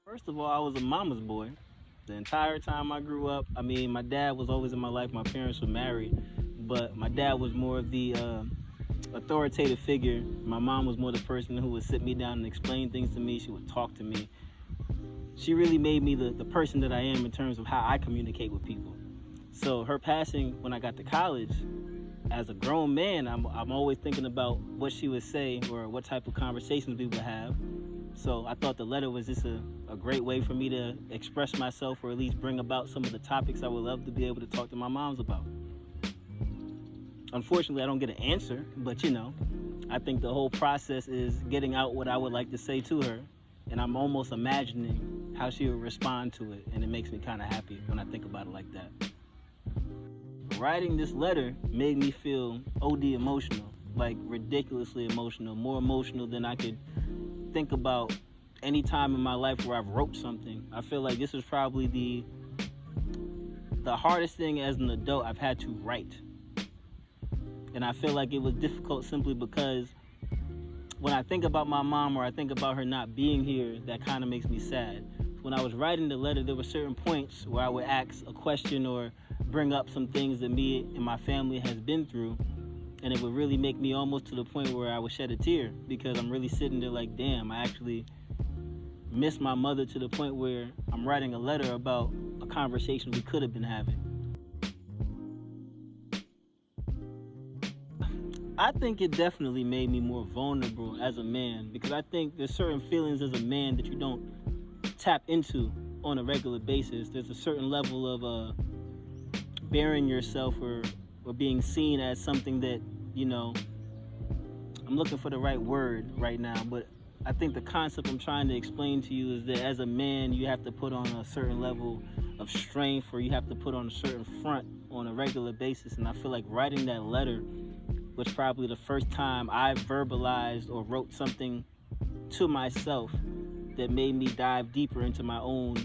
First of all, I was a mama's boy. The entire time I grew up, I mean, my dad was always in my life. My parents were married, but my dad was more of the authoritative figure. My mom was more the person who would sit me down and explain things to me. She would talk to me. She really made me the person that I am in terms of how I communicate with people. So her passing when I got to college, as a grown man, I'm always thinking about what she would say or what type of conversations we would have. So I thought the letter was just a great way for me to express myself or at least bring about some of the topics I would love to be able to talk to my moms about. Unfortunately, I don't get an answer, but I think the whole process is getting out what I would like to say to her, and I'm almost imagining how she would respond to it, and it makes me kind of happy when I think about it like that. Writing this letter made me feel OD emotional, like ridiculously emotional, more emotional than I could think about any time in my life where I've wrote something. I feel like this was probably the hardest thing as an adult I've had to write. And I feel like it was difficult simply because when I think about my mom or I think about her not being here, that kind of makes me sad. When I was writing the letter, there were certain points where I would ask a question or bring up some things that me and my family has been through, and it would really make me almost to the point where I would shed a tear because I'm really sitting there like, damn, I actually miss my mother to the point where I'm writing a letter about a conversation we could have been having. I think it definitely made me more vulnerable as a man because I think there's certain feelings as a man that you don't tap into on a regular basis. There's a certain level of bearing yourself or being seen as something that, I'm looking for the right word right now, but I think the concept I'm trying to explain to you is that as a man, you have to put on a certain level of strength or you have to put on a certain front on a regular basis. And I feel like writing that letter was probably the first time I verbalized or wrote something to myself that made me dive deeper into my own,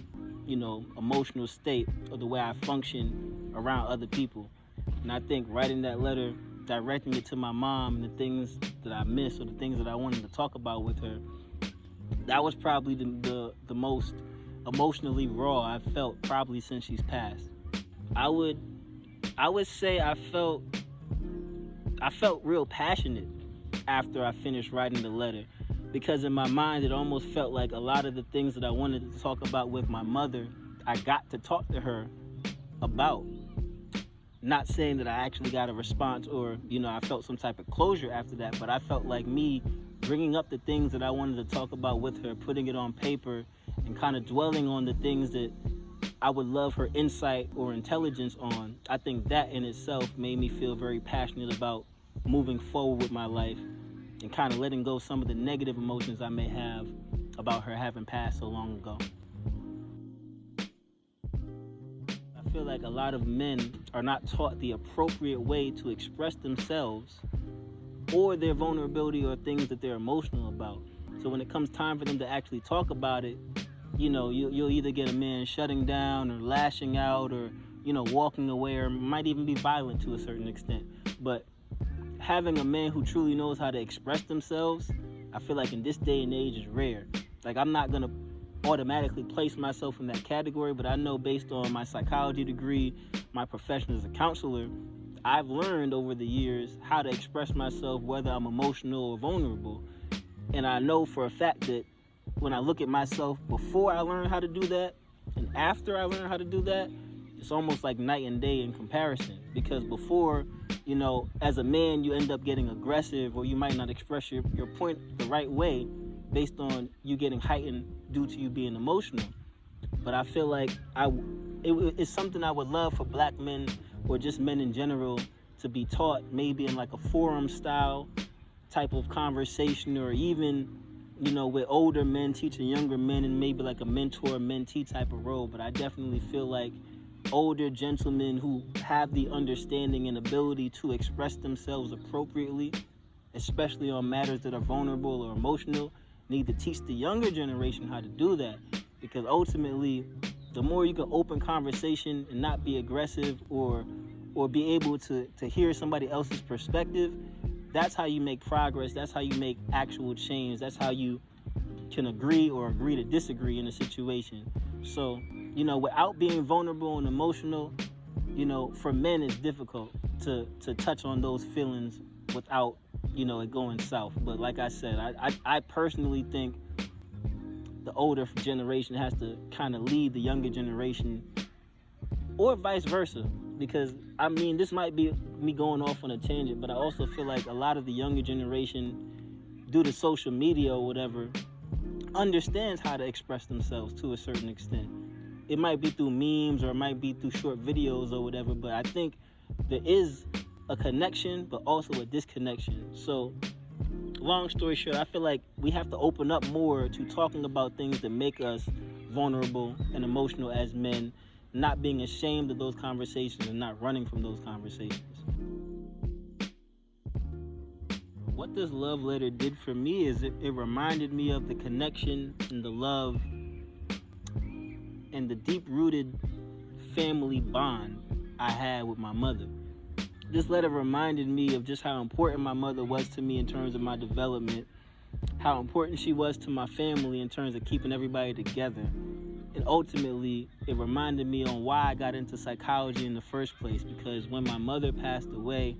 emotional state or the way I function around other people. And I think writing that letter, directing it to my mom and the things that I missed or the things that I wanted to talk about with her, that was probably the most emotionally raw I've felt probably since she's passed. I would say I felt real passionate after I finished writing the letter because in my mind it almost felt like a lot of the things that I wanted to talk about with my mother, I got to talk to her about. Not saying that I actually got a response or, I felt some type of closure after that, but I felt like me bringing up the things that I wanted to talk about with her, putting it on paper, and kind of dwelling on the things that I would love her insight or intelligence on. I think that in itself made me feel very passionate about moving forward with my life and kind of letting go some of the negative emotions I may have about her having passed so long ago. I feel like a lot of men are not taught the appropriate way to express themselves or their vulnerability or things that they're emotional about. So when it comes time for them to actually talk about it, you'll either get a man shutting down or lashing out or, walking away or might even be violent to a certain extent. But having a man who truly knows how to express themselves, I feel like in this day and age is rare. Like I'm not going to automatically place myself in that category, but I know based on my psychology degree, my profession as a counselor, I've learned over the years how to express myself whether I'm emotional or vulnerable. And I know for a fact that when I look at myself before I learned how to do that and after I learned how to do that, it's almost like night and day in comparison. Because before, as a man, you end up getting aggressive or you might not express your point the right way based on you getting heightened due to you being emotional. But I feel like it's something I would love for black men or just men in general to be taught, maybe in like a forum style type of conversation, or even with older men teaching younger men and maybe like a mentor mentee type of role. But I definitely feel like older gentlemen who have the understanding and ability to express themselves appropriately, especially on matters that are vulnerable or emotional, need to teach the younger generation how to do that. Because ultimately, the more you can open conversation and not be aggressive or be able to hear somebody else's perspective, that's how you make progress. That's how you make actual change. That's how you can agree or agree to disagree in a situation. So, without being vulnerable and emotional, for men it's difficult to touch on those feelings without, it going south. But like I said, I personally think the older generation has to kind of lead the younger generation, or vice versa. Because, this might be me going off on a tangent, but I also feel like a lot of the younger generation, due to social media or whatever, understands how to express themselves to a certain extent. It might be through memes or it might be through short videos or whatever, but I think there is a connection but also a disconnection. So long story short, I feel like we have to open up more to talking about things that make us vulnerable and emotional as men, not being ashamed of those conversations and not running from those conversations. What this love letter did for me is it reminded me of the connection and the love and the deep-rooted family bond I had with my mother. This letter reminded me of just how important my mother was to me in terms of my development, how important she was to my family in terms of keeping everybody together. And ultimately, it reminded me on why I got into psychology in the first place, because when my mother passed away,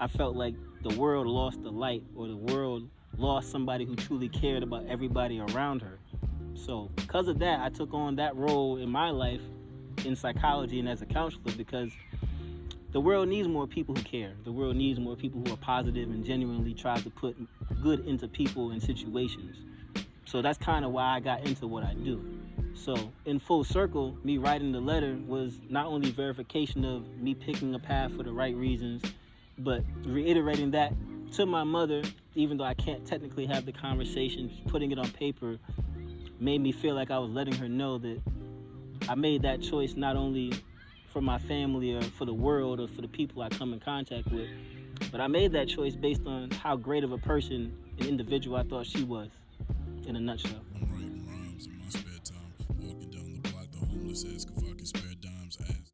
I felt like the world lost the light, or the world lost somebody who truly cared about everybody around her. So because of that, I took on that role in my life in psychology and as a counselor, because the world needs more people who care. The world needs more people who are positive and genuinely try to put good into people and situations. So that's kind of why I got into what I do. So in full circle, me writing the letter was not only verification of me picking a path for the right reasons, but reiterating that to my mother, even though I can't technically have the conversation, putting it on paper made me feel like I was letting her know that I made that choice not only for my family or for the world or for the people I come in contact with, but I made that choice based on how great of a person and individual I thought she was, in a nutshell. I'm writing rhymes in my spare time, walking down the block, the homeless ask if I can spare dimes.